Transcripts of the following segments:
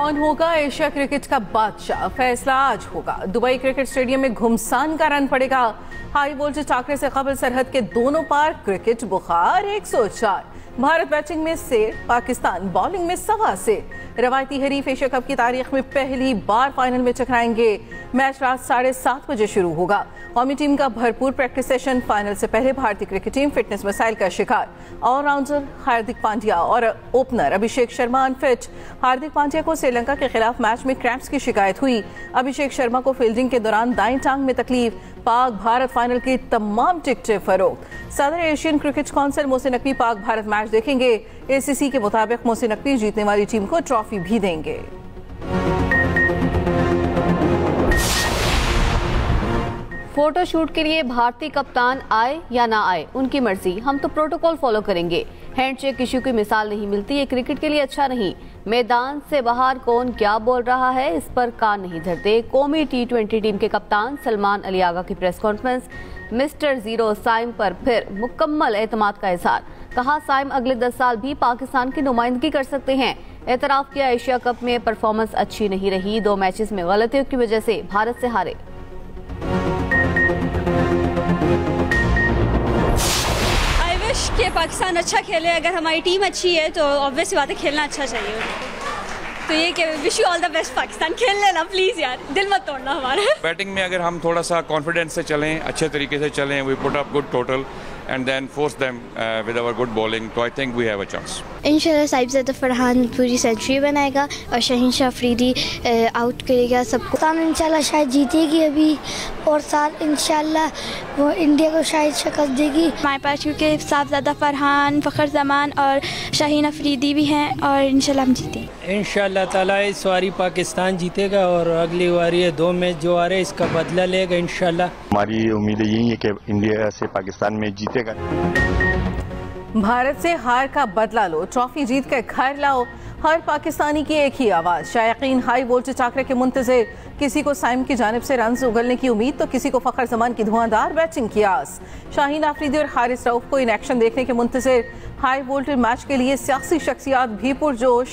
कौन होगा Asia cricket का बादशाह, फैसला आज होगा। दुबई क्रिकेट स्टेडियम में घुमसान का रन पड़ेगा। हाई वोल्टेज टाकरे से कबल सरहद के दोनों पार क्रिकेट बुखार 104। भारत बैटिंग में से, पाकिस्तान बॉलिंग में सवा से। रवायती हरीफ एशिया कप की तारीख में पहली बार फाइनल में टकराएंगे। मैच रात 7:30 बजे शुरू होगा। कौमी टीम का भरपूर प्रैक्टिस सेशन। फाइनल से पहले भारतीय क्रिकेट टीम फिटनेस मसाइल का शिकार। ऑलराउंडर हार्दिक पांड्या और ओपनर अभिषेक शर्मा अनफिट। हार्दिक पांड्या को श्रीलंका के खिलाफ मैच में क्रैम्प्स की शिकायत हुई। अभिषेक शर्मा को फील्डिंग के दौरान दाईं टांग में तकलीफ। पाक भारत फाइनल की तमाम टिकटें फरोख्त। सदर Asian cricket council Mohsin Naqvi Pak Bharat match देखेंगे। एसीसी के मुताबिक मोहसिन नकवी जीतने वाली टीम को ट्रॉफी भी देंगे। फोटोशूट के लिए भारतीय कप्तान आए या ना आए उनकी मर्जी, हम तो प्रोटोकॉल फॉलो करेंगे। हैंडशेक इश्यू की मिसाल नहीं मिलती, ये क्रिकेट के लिए अच्छा नहीं। मैदान से बाहर कौन क्या बोल रहा है इस पर कान नहीं धरते। कौमी T20 टीम के कप्तान सलमान अली आगा की press conference. Mister zero Saim पर फिर मुकम्मल एतमाद का इजहार। कहा साइम अगले 10 साल भी पाकिस्तान की नुमाइंदगी कर सकते हैं। एतराफ किया एशिया कप में परफॉर्मेंस अच्छी नहीं रही, 2 मैचेस में गलतियों की वजह से भारत से हारे। कि पाकिस्तान अच्छा खेले, अगर हमारी टीम अच्छी है तो ऑब्वियस बात है खेलना अच्छा चाहिए। तो ये कि wish you all the best Pakistan, खेल लेना प्लीज यार, दिल मत तोड़ना हमारा। बैटिंग में अगर हम थोड़ा सा कॉन्फिडेंस से चलें, अच्छे तरीके से चलें, we put up good total and then force them with our good bowling, so I think we have a chance. इंशाल्लाह साहिबजादा फरहान पूरी सेंचुरी बनाएगा और शाहीन शाह अफरीदी आउट करेगा सबको। पाकिस्तान इंशाल्लाह शायद जीतेगी अभी, और साथ इंशाल्लाह वो इंडिया को शायद शिकस्त देगी। हमारे पास क्योंकि साहिबजादा फरहान, फ़खर जमान और शाहीन अफरीदी भी हैं और इंशाल्लाह हम जीतेंगे। इंशाल्लाह ताला इस बारी पाकिस्तान जीतेगा और अगली बारी ये 2 मैच जो आ रहे हैं इसका बदला लेगा इंशाल्लाह। हमारी उम्मीद यही है कि इंडिया से पाकिस्तान में जीतेगा। भारत से हार का बदला लो, ट्रॉफी जीत कर घर लाओ। हर पाकिस्तानी की एक ही आवाज। शायकीन हाई वोल्टेज टाकरे के मुंतजिर। किसी को साइम की जानिब से रन उगलने की उम्मीद तो किसी को फखर जमान की धुआंधार बैटिंग की आस। शाहीन आफरीदी और हारिस रऊफ को इन एक्शन देखने के मुंतजिर। हाई वोल्टेज मैच के लिए सियासी शख्सियात भी पुरजोश।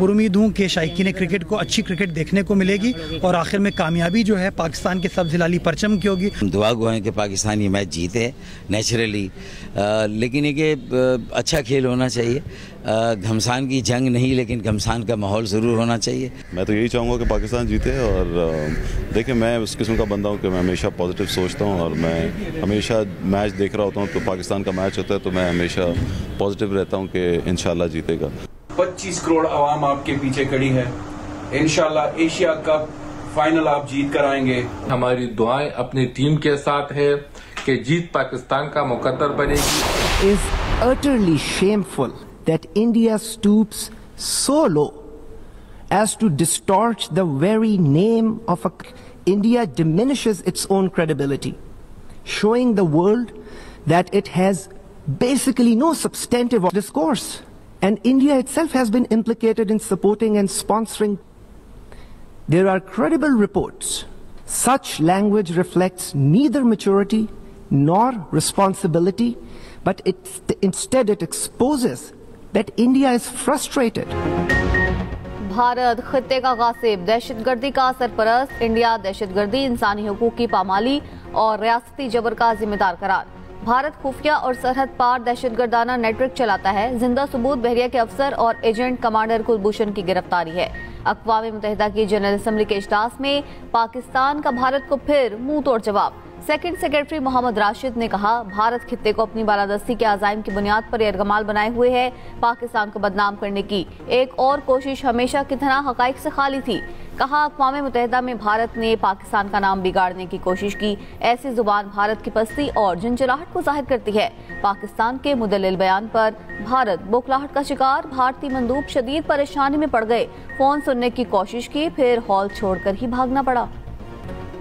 उम्मीद हूँ कि शायकीन क्रिकेट को अच्छी क्रिकेट देखने को मिलेगी और आखिर में कामयाबी जो है पाकिस्तान के सब जिलाली परचम की होगी। दुआ गो हैं कि पाकिस्तान ये मैच जीते नेचुरली, लेकिन एक अच्छा खेल होना चाहिए। घमसान की जंग नहीं, लेकिन घमसान का माहौल ज़रूर होना चाहिए। मैं तो यही चाहूँगा कि पाकिस्तान जीते। और देखिए, मैं उस किस्म का बंदा हूँ कि मैं हमेशा पॉजिटिव सोचता हूँ और मैं हमेशा मैच देख रहा होता हूँ। तो पाकिस्तान का मैच होता है तो मैं हमेशा पॉजिटिव रहता हूँ कि इंशाल्लाह जीतेगा। 25 करोड़ आवाम आपके पीछे खड़ी है। इंशाल्लाह एशिया कप फाइनल आप जीत कर आएंगे। हमारी दुआएं अपनी टीम के साथ है कि जीत पाकिस्तान का मुकद्दर बनेगी। Is utterly shameful that India stoops so low as to distort the very name of India diminishes its own credibility, showing the world that it has basically no substantive discourse. And India itself has been implicated in supporting and sponsoring. There are credible reports. Such language reflects neither maturity nor responsibility, but instead it exposes that India is frustrated. Bharat खित्ते का गासिब, दहशतगर्दी का सरपरस्त। India दहशतगर्दी, इंसानी हुकूक की पामाली और रियासती जबर का जिम्मेदार करार। भारत खुफिया और सरहद पार दहशतगर्दाना नेटवर्क चलाता है। जिंदा सबूत बहरिया के अफसर और एजेंट कमांडर कुलभूषण की गिरफ्तारी है। अक़वाम मुत्तहिदा की जनरल असम्बली के इजलास में पाकिस्तान का भारत को फिर मुंह तोड़ जवाब। सेकंड सेक्रेटरी मोहम्मद राशिद ने कहा, भारत खित्ते को अपनी बालादस्ती के अज़ाइम की बुनियाद पर यरगमाल बनाए हुए है। पाकिस्तान को बदनाम करने की एक और कोशिश हमेशा की तरह हक़ाइक़ से खाली थी। कहा, अक़वाम मुत्तहिदा में भारत ने पाकिस्तान का नाम बिगाड़ने की कोशिश की। ऐसी जुबान भारत की पस्ती और झंझलाहट को जाहिर करती है। पाकिस्तान के मुदल्लिल बयान पर भारत बौखलाहट का शिकार। भारतीय मंदूब शदीद परेशानी में पड़ गए। फोन सुनने की कोशिश की, फिर हॉल छोड़कर ही भागना पड़ा।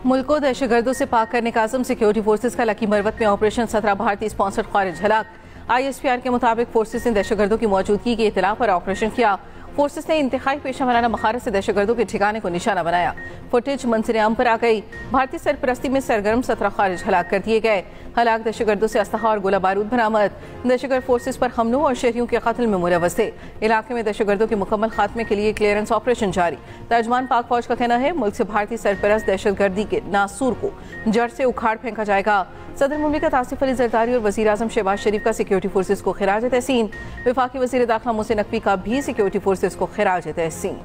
मुल्क को दहशतगर्दों से पाक करने का आज़म। सिक्योरिटी फोर्सेज का लकी मरवत में ऑपरेशन 17 भारतीय स्पॉन्सर्ड खारिज हलाक। ISPR के मुताबिक फोर्सेज ने दहशतगर्दों की मौजूदगी की इत्तला पर ऑपरेशन किया। फोर्सेस ने इंतहाई पेशा वराना महारत से दहशतगर्दों के ठिकाने को निशाना बनाया। फुटेज मंजर आम पर आ गई। भारतीय सरपरस्ती में सरगर्म 17 खारिज हलाक कर दिए गए। हलाक दहशतगर्दों से असलहा और गोला बारूद बरामद। दहशतगर्द फोर्सेस पर हमलों और शहरियों के कत्ल में मुलव्वस थे। इलाके में दहशतगर्दों के मुकम्मल खात्मे के लिए क्लियरेंस ऑपरेशन जारी। तर्जमान पाक फौज का कहना है मुल्क से भारतीय सरपरस्त दहशतगर्दी के नासूर को जड़ से उखाड़ फेंका जाएगा। सदर मुमलिकत आसिफ अली जरदारी और वज़ीर आज़म शहबाज शरीफ का सिक्योरिटी फोर्सेस को खिराज तहसीन। वफाकी वज़ीर दाखिला मोहसिन नकवी का भी सिक्योरिटी फोर्सेस को खिराज तहसीन।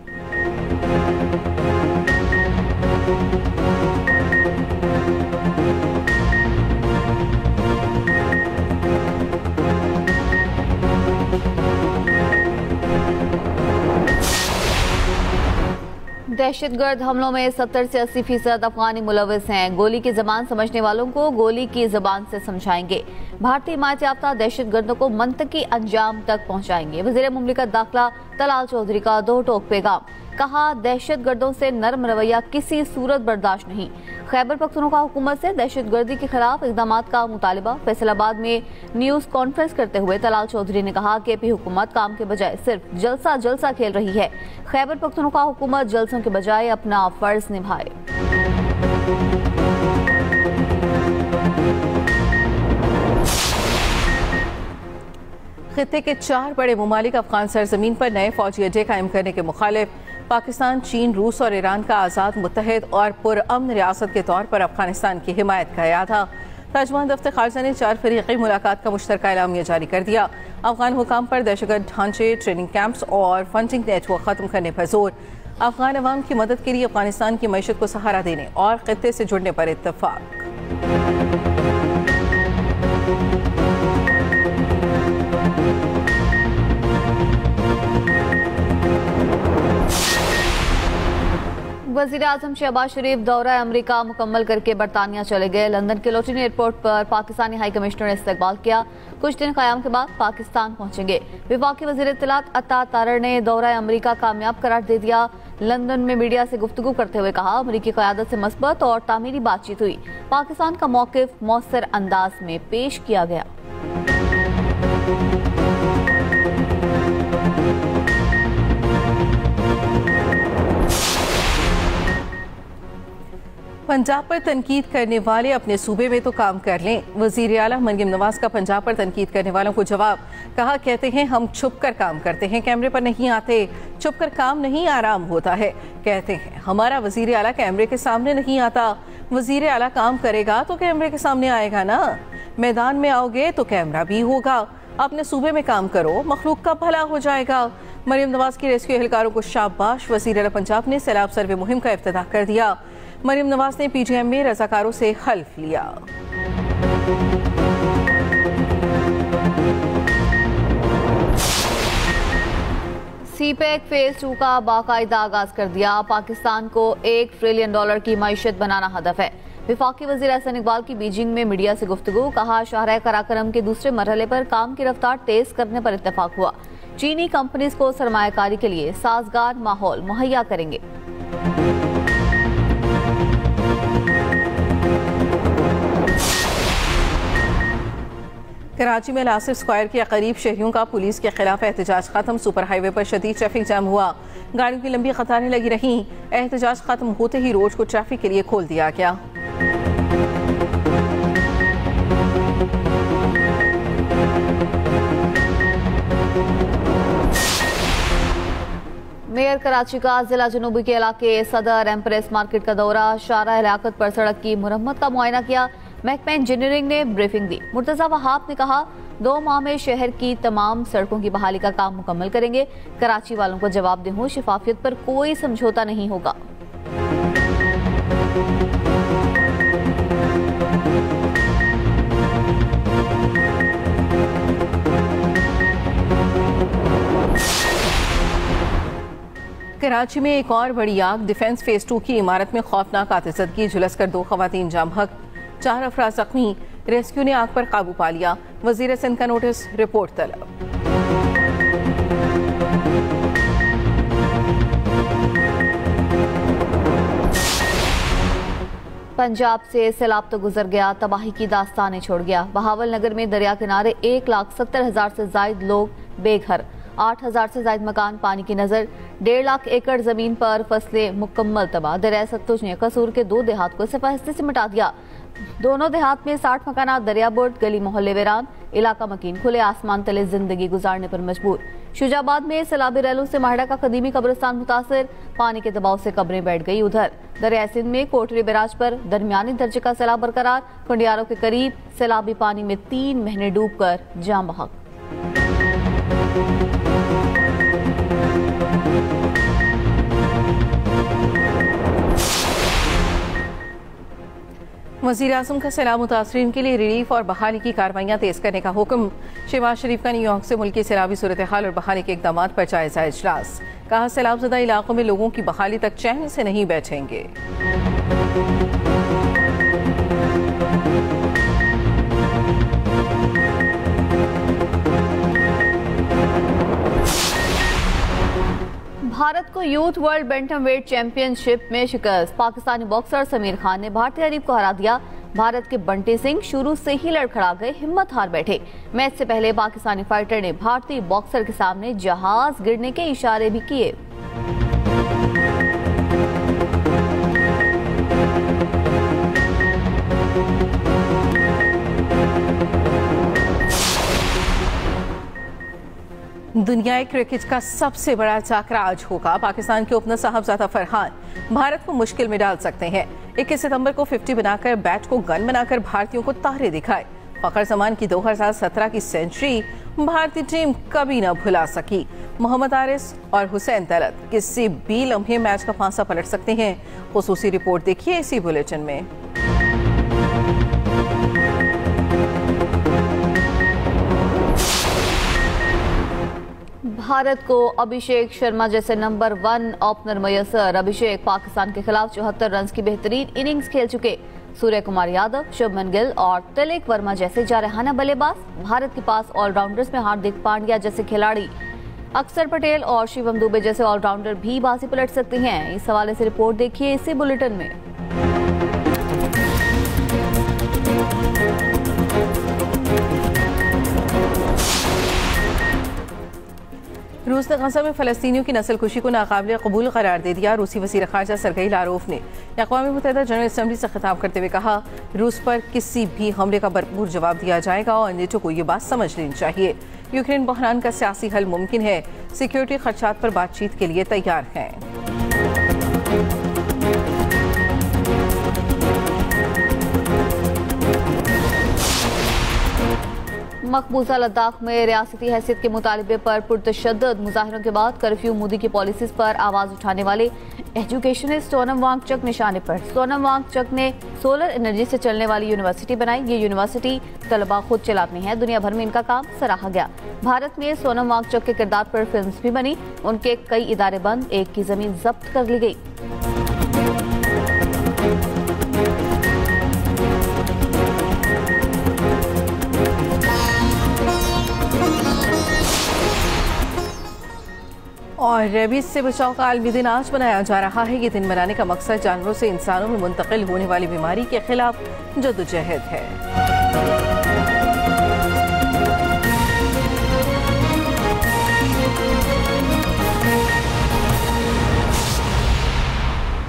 दहशतगर्द हमलों में 70 से 80% अफगानी मुलव्वस हैं। गोली की जबान समझने वालों को गोली की जबान से समझाएंगे। भारतीय हिमायत याफ्ता दहशतगर्दों को मंतकी अंजाम तक पहुंचाएंगे। वज़ीर मुमलिकत दाखिला तलाल चौधरी का दो टोक पैगाम। कहा दहशतगर्दों से नरम रवैया किसी सूरत बर्दाश्त नहीं। खैबर पख्तूनख्वा हुकूमत से दहशतगर्दी के खिलाफ इक़दाम का मुतालिबा। फैसलाबाद में न्यूज़ कॉन्फ्रेंस करते हुए तलाल चौधरी ने कहा कि पी हुकूमत काम के बजाय सिर्फ जलसा खेल रही है। खैबर पख्तूनख्वा हुकूमत जलसों के बजाय अपना फर्ज निभाए। खित्ते के 4 बड़े मुमालिक अफगान सरजमीन पर नए फौजी अड्डे कायम करने के मुखालिफ पाकिस्तान, चीन, रूस और ईरान का आज़ाद, मुत्तहिद और पुरअमन रियासत के तौर पर अफगानिस्तान की हिमायत किया था। तर्जुमान दफ्तर खारजा ने 4 फरीक़ी मुलाकात का मुश्तरका एलामिया जारी कर दिया। अफगान हुकाम पर दहशतगर्द ढांचे, ट्रेनिंग कैंप्स और फंडिंग नेटवर्क खत्म करने पर जोर। अफगान अवाम की मदद के लिए अफगानिस्तान की मईशत को सहारा देने और खित्ते से जुड़ने पर इत्तफाक। वज़ीर आज़म शहबाज शरीफ दौरा अमरीका मुकम्मल करके बरतानिया चले गए। लंदन के लोटिन एयरपोर्ट पर पाकिस्तानी हाई कमिश्नर ने इस्तकबाल किया। कुछ दिन क़याम के बाद पाकिस्तान पहुंचेंगे। वफाकी वज़ीर इत्तलात अता तारर ने दौरा अमरीका कामयाब करार दे दिया। लंदन में मीडिया से गुफ्तगू करते हुए कहा अमरीकी क़यादत से मस्बत और तामीरी बातचीत हुई। पाकिस्तान का मौक़िफ़ मौसर अंदाज में पेश किया गया। पंजाब पर तनकीद करने वाले अपने सूबे में तो काम कर लें। वज़ीर आला मरियम नवाज का पंजाब पर तनकीद करने वालों को जवाब। कहा कहते हैं हम छुप कर काम करते हैं, कैमरे पर नहीं आते। छुप कर काम नहीं आराम होता है। कहते हैं हमारा वज़ीर आला कैमरे के सामने नहीं आता। वज़ीर आला काम करेगा तो कैमरे के सामने आएगा ना। मैदान में आओगे तो कैमरा भी होगा। अपने सूबे में काम करो, मखलूक का भला हो जाएगा। मरियम नवाज की रेस्क्यू एहलकारों को शाबाश। वज़ीर आला पंजाब ने सैलाब सर्वे मुहिम का इफ्तिताह कर दिया। मरियम नवाज ने पीजीएम में रजाकारों से हल्फ लिया। सीपैक फेज 2 का बाकायदा आगाज कर दिया। पाकिस्तान को $1 ट्रिलियन की मईशत बनाना हदफ है। वफाकी वज़ीर एहसन इकबाल की बीजिंग में मीडिया से गुफ्तगू। कहा शाहराह कराकरम के दूसरे मरहले पर काम की रफ्तार तेज करने पर इत्तेफाक हुआ। चीनी कंपनीज को सरमायाकारी के लिए साजगार माहौल मुहैया करेंगे। कराची में लासिफ स्क्वायर के करीब शहरियों का पुलिस के खिलाफ एहतजाज खत्म। सुपर हाईवे पर शदीद ट्रैफिक जाम हुआ। गाड़ियों की लंबी कतारें लगी रहीं। एहतजाज खत्म होते ही रोड को ट्रैफिक के लिए खोल दिया गया। मेयर कराची का जिला जनूबी के इलाके सदर एम्प्रेस मार्केट का दौरा। शाहराह लियाकत पर सड़क की मुरम्मत का मुआयना किया। महकमा इंजीनियरिंग ने ब्रीफिंग दी। मुर्तजा वहाब ने कहा 2 माह में शहर की तमाम सड़कों की बहाली का काम मुकम्मल करेंगे। कराची वालों को जवाब दे हूं, शफाफियत पर कोई समझौता नहीं होगा। कराची में एक और बड़ी आग। डिफेंस फेज 2 की इमारत में खौफनाक आतिशज़दगी। झुलसकर 2 खवातीन जाम हक, 4 अफराद जख्मी। रेस्क्यू ने आग पर काबू पा लिया। वजीर सिंध का नोटिस, रिपोर्ट तलब। पंजाब से सैलाब तो गुजर गया, तबाही की दास्तानें छोड़ गया। बहावल नगर में दरिया किनारे 1,70,000 से जायद लोग बेघर। 8,000 से ज्यादा मकान पानी की नजर। 1.5 लाख एकड़ जमीन पर फसलें मुकम्मल तबाह। दरिया सतलुज ने कसूर के 2 देहात को सिफारिश से मिटा दिया। दोनों देहात में 60 मकानात दरिया बोर्ड, गली मोहल्ले वीरान, इलाका मकीन, खुले आसमान तले जिंदगी गुजारने पर मजबूर। शुजाबाद में सैलाबी रैलों से माहड़ा का कदीमी कब्रिस्तान मुतासिर, पानी के दबाव से कब्रें बैठ गई। उधर दरिया सिंध में कोटरी बैराज पर दरमियानी दर्जे का सैलाब बरकरार। कुंडियारों के करीब सैलाबी पानी में 3 महीने डूबकर जाम बहक। वज़ीर आज़म का सैलाब मुतासरीन के लिए रिलीफ और बहाली की कार्रवाइयाँ तेज करने का हुक्म। शहबाज शरीफ का न्यूयॉर्क से मुल्की सैलाबी सूरत हाल और बहाली के इक़दामात पर जायजा इजलास। कहा सैलाबज़दा इलाकों में लोगों की बहाली तक चैन से नहीं बैठेंगे। भारत को यूथ वर्ल्ड बैंटमवेट चैंपियनशिप में शिकस्त। पाकिस्तानी बॉक्सर समीर खान ने भारतीय हरीफ को हरा दिया। भारत के बंटी सिंह शुरू से ही लड़खड़ा गए, हिम्मत हार बैठे। मैच से पहले पाकिस्तानी फाइटर ने भारतीय बॉक्सर के सामने जहाज गिरने के इशारे भी किए। दुनियाई क्रिकेट का सबसे बड़ा टाकरा आज होगा। पाकिस्तान के ओपनर साहबजादा फरहान भारत को मुश्किल में डाल सकते हैं। 21 सितंबर को 50 बनाकर बैट को गन बनाकर भारतीयों को तारे दिखाए। फखर जमान की 2017 की सेंचुरी भारतीय टीम कभी न भुला सकी। मोहम्मद आरिस और हुसैन तलत किसी भी लम्हे मैच का फांसा पलट सकते हैं। खुसूसी रिपोर्ट देखिए इसी बुलेटिन में। भारत को अभिषेक शर्मा जैसे नंबर 1 ओपनर मयसर। अभिषेक पाकिस्तान के खिलाफ 74 रन की बेहतरीन इनिंग्स खेल चुके। सूर्य कुमार यादव, शुभमन गिल और तिलक वर्मा जैसे जारहाना बल्लेबाज। भारत के पास ऑलराउंडर्स में हार्दिक पांड्या जैसे खिलाड़ी, अक्षर पटेल और शिवम दुबे जैसे ऑलराउंडर भी बाजी पलट सकते हैं। इस हवाले से रिपोर्ट देखिए इसी बुलेटिन में। रूस ने गजा में फलस्तीनियों की नस्लकुशी को नाकाबिल कबूल करार दे दिया। रूसी वज़ीर ख़ारजा सरगई लारोफ ने अक़वाम मुत्तहिदा जनरल असम्बली से खिताब करते हुए कहा, रूस पर किसी भी हमले का भरपूर जवाब दिया जाएगा और नेटो को ये बात समझ लेनी चाहिए। यूक्रेन बहरान का सियासी हल मुमकिन है। सिक्योरिटी खर्चात पर बातचीत के लिए तैयार हैं। मकबूजा लद्दाख में रियासती हैसियत के मुतालबे पर पुरतशद्दद मुजाहरों के बाद कर्फ्यू मोदी की पॉलिसीज पर आवाज उठाने वाले एजुकेशनिस्ट सोनम वांगचुक निशाने पर। सोनम वांगचुक ने सोलर एनर्जी से चलने वाली यूनिवर्सिटी बनाई। ये यूनिवर्सिटी तलबा खुद चलाती है। दुनिया भर में इनका काम सराहा गया। भारत में सोनम वांगचुक के किरदार पर फिल्म्स भी बनी। उनके कई इदारे बंद, एक की जमीन जब्त कर ली गई। और रेबीज से बचाव का आलमी दिन आज मनाया जा रहा है। ये दिन मनाने का मकसद जानवरों से इंसानों में मुंतकिल होने वाली बीमारी के खिलाफ जद्दोजहद है।